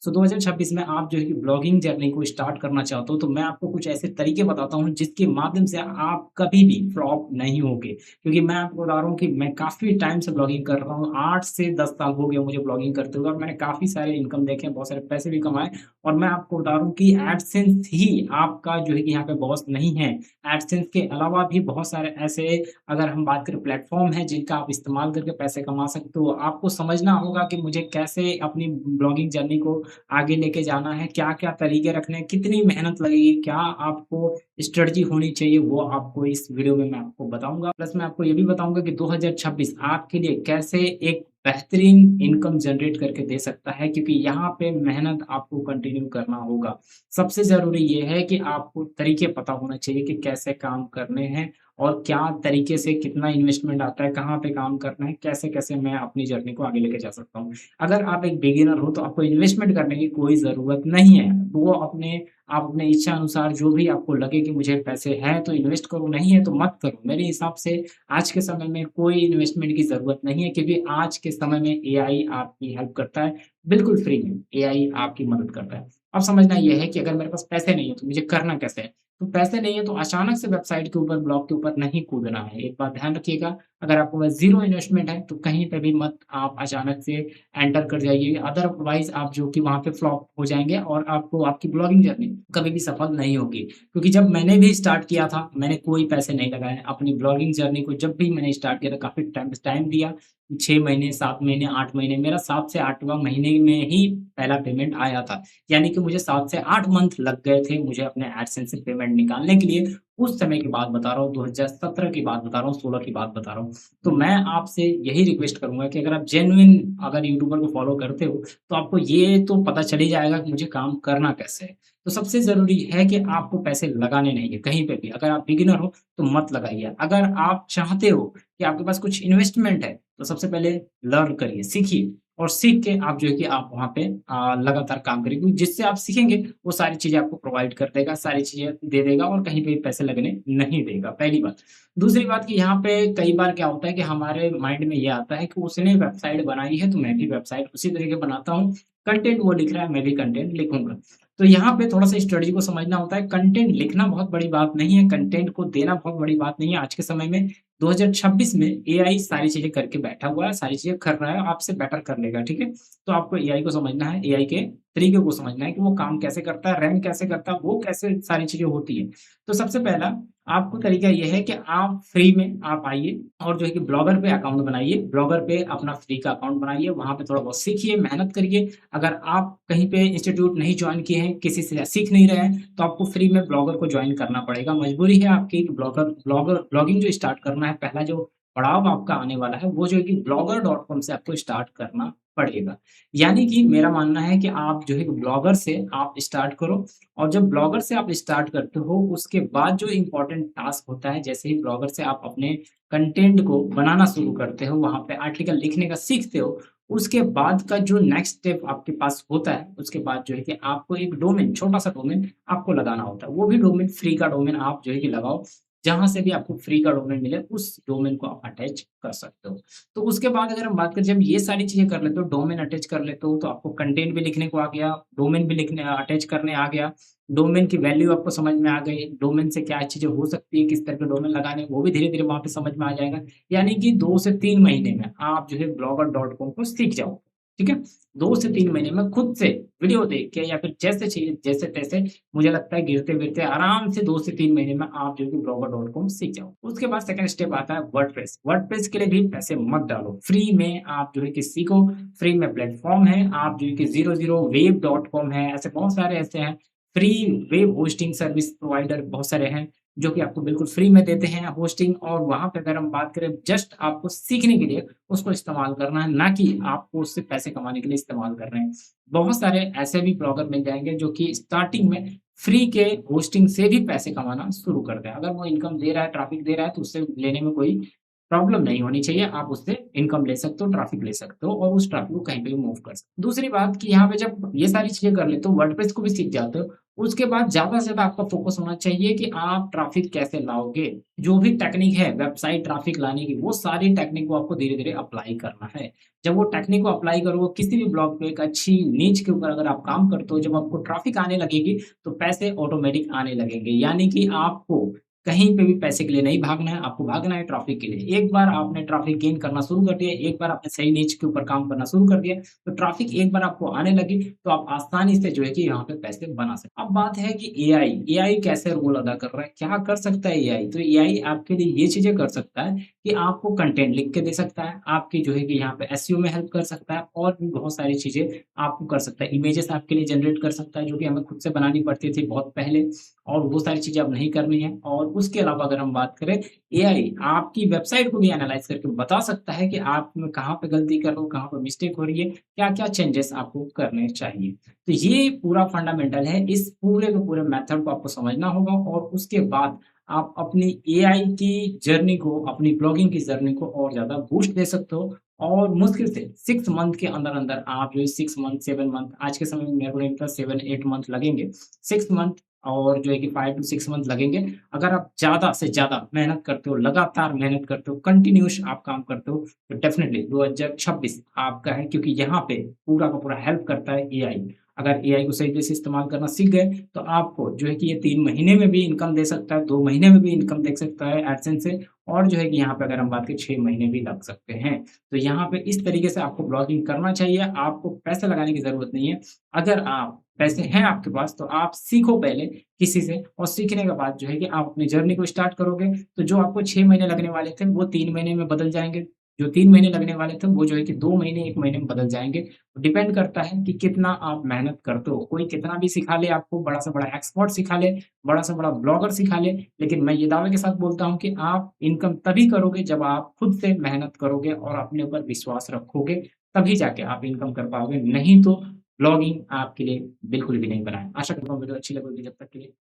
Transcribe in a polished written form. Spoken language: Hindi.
सो 2026 में आप जो है कि ब्लॉगिंग जर्नी को स्टार्ट करना चाहते हो, तो मैं आपको कुछ ऐसे तरीके बताता हूँ जिसके माध्यम से आप कभी भी फ्लॉप नहीं होगे। क्योंकि मैं आपको बता रहा हूँ कि मैं काफ़ी टाइम से ब्लॉगिंग कर रहा हूँ, 8 से 10 साल हो गए मुझे ब्लॉगिंग करते हुए और मैंने काफ़ी सारे इनकम देखे हैं, बहुत सारे पैसे भी कमाए और मैं आपको बता रहा हूँ कि एडसेंस ही आपका जो है कि यहाँ पे बॉस नहीं है। एडसेंस के अलावा भी बहुत सारे ऐसे अगर हम बात करें प्लेटफ़ॉर्म हैं जिनका आप इस्तेमाल करके पैसे कमा सकते हो। आपको समझना होगा कि मुझे कैसे अपनी ब्लॉगिंग जर्नी को आगे लेके जाना है, क्या-क्या तरीके रखने हैं, कितनी मेहनत लगेगी, क्या आपको स्ट्रेटजी होनी चाहिए, वो आपको इस वीडियो में मैं आपको बताऊँगा। प्लस मैं आपको ये भी बताऊँगा कि 2026 आपके लिए कैसे एक बेहतरीन इनकम जनरेट करके दे सकता है क्योंकि यहाँ पे मेहनत आपको कंटिन्यू करना होगा। सबसे ज़रूरी ये है कि आपको तरीके पता होना चाहिए कि कैसे काम करने हैं और क्या तरीके से कितना इन्वेस्टमेंट आता है, कहाँ पे काम करना है, कैसे-कैसे मैं अपनी जर्नी को आगे लेके जा सकता हूँ। अगर आप एक बिगिनर हो तो आपको इन्वेस्टमेंट करने की कोई ज़रूरत नहीं है। वो आप अपने इच्छा अनुसार जो भी आपको लगे कि मुझे पैसे हैं तो इन्वेस्ट करो, नहीं है तो मत करो। मेरे हिसाब से आज के समय में कोई इन्वेस्टमेंट की ज़रूरत नहीं है क्योंकि आज के समय में एआई आपकी हेल्प करता है, बिल्कुल फ्री में एआई आपकी मदद करता है। अब समझना ये है कि अगर मेरे पास पैसे नहीं है तो मुझे करना कैसे है? तो पैसे नहीं है तो अचानक से वेबसाइट के ऊपर, ब्लॉग के ऊपर नहीं कूदना है। एक बात ध्यान रखिएगा, अगर आपके पास ज़ीरो इन्वेस्टमेंट है तो कहीं पे भी मत आप अचानक से एंटर कर जाइए, अदरवाइज़ आप जो कि वहाँ पे फ्लॉप हो जाएँगे और आपको आपकी ब्लॉगिंग जर्नी कभी भी सफल नहीं होगी। क्योंकि जब मैंने भी स्टार्ट किया था, मैंने कोई पैसे नहीं लगाए। अपनी ब्लॉगिंग जर्नी को जब भी मैंने स्टार्ट किया था, काफ़ी टाइम दिया, 6 महीने, 7 महीने, 8 महीने, मेरा 7 से 8वाँ महीने में ही पहला पेमेंट आया था। यानी कि मुझे 7 से 8 मंथ लग गए थे मुझे अपने एडसेंस से पेमेंट निकालने के लिए। उस समय की बात बता रहा हूँ, 2017 की बात बता रहा हूँ, 16 की बात बता रहा हूँ। तो मैं आपसे यही रिक्वेस्ट करूँगा कि अगर आप जेन्युइन अगर यूट्यूबर को फ़ॉलो करते हो, तो आपको ये तो पता चल ही जाएगा कि मुझे काम करना कैसे है। तो सबसे ज़रूरी है कि आपको पैसे लगाने नहीं है कहीं पे भी। अगर आप बिगिनर हो, तो मत लगाइए। अगर आप चाहते हो कि आपके पास कुछ इन्वेस्टमेंट है, तो सबसे पहले लर्न करिए, सीखिए और सीख के आप जो है कि आप वहाँ पे लगातार काम करिए क्योंकि जिससे आप सीखेंगे, वो सारी चीज़ें आपको प्रोवाइड कर देगा, सारी चीज़ें दे देगा और कहीं पे भी पैसे लगने नहीं देगा, पहली बात। दूसरी बात कि यहाँ पे कई बार क्या होता है कि हमारे माइंड में ये आता है कि उसने वेबसाइट बनाई है, तो मैं भी वेबसाइट उसी तरीके बनाता हूँ। कंटेंट वो लिख रहा है, मैं भी कंटेंट लिखूँगा। तो यहाँ पे थोड़ा-सा स्ट्रेटजी को समझना होता है, कंटेंट लिखना बहुत बड़ी बात नहीं है, कंटेंट को देना बहुत बड़ी बात नहीं है। आज के समय में 2026 में एआई सारी चीज़ें करके बैठा हुआ है, सारी चीज़ें कर रहा है, आपसे बेटर कर लेगा, ठीक है? तो आपको एआई को समझना है, एआई के तरीके को समझना है कि वो काम कैसे करता है, रैंक कैसे करता है, वो कैसे सारी चीज़ें होती हैं। तो सबसे पहला आपको तरीका ये है कि आप फ्री में आप आइए और जो है कि ब्लॉगर पे अकाउंट बनाइए, ब्लॉगर पे अपना फ्री का अकाउंट बनाइए, वहाँ पे थोड़ा बहुत सीखिए, मेहनत करिए। अगर आप कहीं पे इंस्टीट्यूट नहीं जॉइन किए हैं, किसी से सीख नहीं रहे हैं, तो आपको फ्री में ब्लॉगर को जॉइन करना पड़ेगा। मजबूरी है आपकी कि ब्लॉगिंग जो स्टार्ट करना है, पहला जो पड़ाव आपका आने वाला है, वो जो है कि ब्लॉगर.com से आपको स्टार्ट करना पड़ेगा। यानी कि मेरा मानना है कि आप जो है कि ब्लॉगर से आप स्टार्ट करो और जब ब्लॉगर से आप स्टार्ट करते हो, उसके बाद जो इम्पोर्टेंट टास्क होता है, जैसे ही ब्लॉगर से आप अपने कंटेंट को बनाना शुरू करते हो, वहाँ पे आर्टिकल लिखने का सीखते हो, उसके बाद का जो नेक्स्ट स्टेप आपके पास होता है, उसके बाद जो है कि आपको एक डोमेन, छोटा-सा डोमेन आपको लगाना होता है। वो भी डोमेन फ्री का डोमेन आप जो है कि लगाओ, जहाँ से भी आपको फ्री का डोमेन मिले, उस डोमेन को आप अटैच कर सकते हो। तो उसके बाद अगर हम बात करें जब ये सारी चीज़ें कर लेते हो, डोमेन अटैच कर लेते हो, तो आपको कंटेंट भी लिखने को आ गया, डोमेन भी लिखने अटैच करने आ गया, डोमेन की वैल्यू आपको समझ में आ गई, डोमेन से क्या चीज़ें हो सकती है, किस तरह के डोमेन लगाने, वो भी धीरे-धीरे वहाँ पे समझ में आ जाएगा। यानी कि 2 से 3 महीने में आप जो है ब्लॉगर.com को सीख जाओ, ठीक है? 2 से 3 महीने में खुद से वीडियो देख के या फिर जैसे चाहिए जैसे-तैसे मुझे लगता है गिरते-विरते आराम से 2 से 3 महीने में आप जो है कि ब्लॉगर.com सीख जाओ। उसके बाद सेकंड स्टेप आता है वर्डप्रेस। वर्डप्रेस के लिए भी पैसे मत डालो, फ्री में आप जो है कि सीखो, फ्री में प्लेटफ़ॉर्म है, आप जो है कि 00wave.com है, ऐसे बहुत सारे ऐसे हैं, free web hosting service provider बहुत सारे हैं, जो कि आपको बिल्कुल फ्री में देते हैं होस्टिंग और वहाँ पे अगर हम बात करें जस्ट आपको सीखने के लिए उसको इस्तेमाल करना है, ना कि आपको उससे पैसे कमाने के लिए इस्तेमाल कर रहे हैं। बहुत सारे ऐसे भी ब्लॉगर मिल जाएँगे जो कि स्टार्टिंग में फ्री के होस्टिंग से भी पैसे कमाना शुरू कर दें। अगर वो इनकम दे रहा है, ट्रैफिक दे रहा है तो उससे लेने में कोई प्रॉब्लम नहीं होनी चाहिए, आप उससे इनकम ले सकते हो, ट्रैफ़िक ले सकते हो और उस ट्रैफ़िक को कहीं पे भी मूव कर सकते हो। दूसरी बात कि यहाँ पे जब ये सारी चीज़ें कर लेते हो, वर्डप्रेस को भी सीख जाते हो, उसके बाद ज़्यादा से ज़्यादा आपका फ़ोकस होना चाहिए कि आप ट्रैफ़िक कैसे लाओगे। जो भी टेक्निक है वेबसाइट ट्रैफ़िक लाने की, वो सारी टेक्निक को आपको धीरे-धीरे अप्लाई करना है। जब वो टेक्निक को अप्लाई करोगे, किसी भी ब्लॉग पे एक अच्छी नीच के ऊपर अगर आप काम करते हो, जब आपको ट्रैफ़िक आने लगेगी, तो पैसे ऑटोमेटिक आने लगेंगे। यानी कि आपको कहीं पे भी पैसे के लिए नहीं भागना है, आपको भागना है ट्रैफ़िक के लिए। एक बार आपने ट्रैफ़िक गेन करना शुरू कर दिया, एक बार आपने सही नीच के ऊपर काम करना शुरू कर दिया, तो ट्रैफ़िक एक बार आपको आने लगी, तो आप आसानी से जो है कि यहाँ पे पैसे बना सकते हैं। अब बात है कि एआई, एआई कैसे रोल अदा कर रहा है? क्या कर सकता है एआई? तो एआई आपके लिए ये चीज़ें कर सकता है कि आपको कंटेंट लिख के दे सकता है, आपकी जो है कि यहाँ पे एसईओ में हेल्प कर सकता है और भी बहुत सारी चीज़ें आपको कर सकता है। इमेजेस आपके लिए जनरेट कर सकता है, जो कि हमें खुद से बनानी पड़ती थी बहुत पहले। और वो सारी चीज़ें अब नहीं करनी है और उसके अलावा अगर हम बात करें, एआई आपकी वेबसाइट को भी एनालाइज़ करके बता सकता है कि आप में कहाँ पे गलती कर रहे हो, कहाँ पे मिस्टेक हो रही है, क्या-क्या चेंजेस आपको करने चाहिए। तो ये पूरा फंडामेंटल है, इस पूरे के पूरे मेथड को आपको समझना होगा और उसके बाद आप अपनी एआई की जर्नी को, अपनी ब्लॉगिंग की जर्नी को और ज़्यादा बूस्ट दे सकते हो और मुश्किल से 6 मंथ के अंदर-अंदर आप जो है 6 मंथ, 7 मंथ आज के समय में मेरे को नहीं लगता 7-8 मंथ लगेंगे। 6 मंथ और जो है कि 5 टू 6 मंथ लगेंगे। अगर आप ज़्यादा से ज़्यादा मेहनत करते हो, लगातार मेहनत करते हो, कंटिन्यूअस आप काम करते हो, तो डेफ़िनिटली 2026 आपका है क्योंकि यहाँ पे पूरा का पूरा हेल्प करता है एआई। अगर एआई को सही तरीके से इस्तेमाल करना सीख गए, तो आपको जो है कि ये 3 महीने में भी इनकम दे सकता है, 2 महीने में भी इनकम दे सकता है एडसेंस से और जो है कि यहाँ पे अगर हम बात करें 6 महीने भी लग सकते हैं। तो यहाँ पे इस तरीके से आपको ब्लॉगिंग करना चाहिए, आपको पैसे लगाने की ज़रूरत नहीं है। अगर आप पैसे हैं आपके पास तो आप सीखो पहले किसी से और सीखने के बाद जो है कि आप अपनी जर्नी को स्टार्ट करोगे, तो जो आपको 6 महीने लगने वाले थे, वो 3 महीने में बदल जाएँगे। जो 3 महीने लगने वाले थे, वो जो है कि 2 महीने, 1 महीने में बदल जाएँगे। डिपेंड करता है कि कितना आप मेहनत करते हो। कोई कितना भी सिखा ले आपको, बड़ा से बड़ा एक्सपर्ट सिखा ले, बड़ा से बड़ा ब्लॉगर सिखा ले, लेकिन मैं ये दावे के साथ बोलता हूँ कि आप इनकम तभी करोगे जब आप खुद से मेहनत करोगे और अपने ऊपर विश्वास रखोगे, तभी जाके आप इनकम कर पाओगे। नहीं तो ब्लॉगिंग आपके लिए बिल्कुल भी नहीं बना है। आशा करता हूँ वीडियो अच्छी लगी होगी जब तक के लिए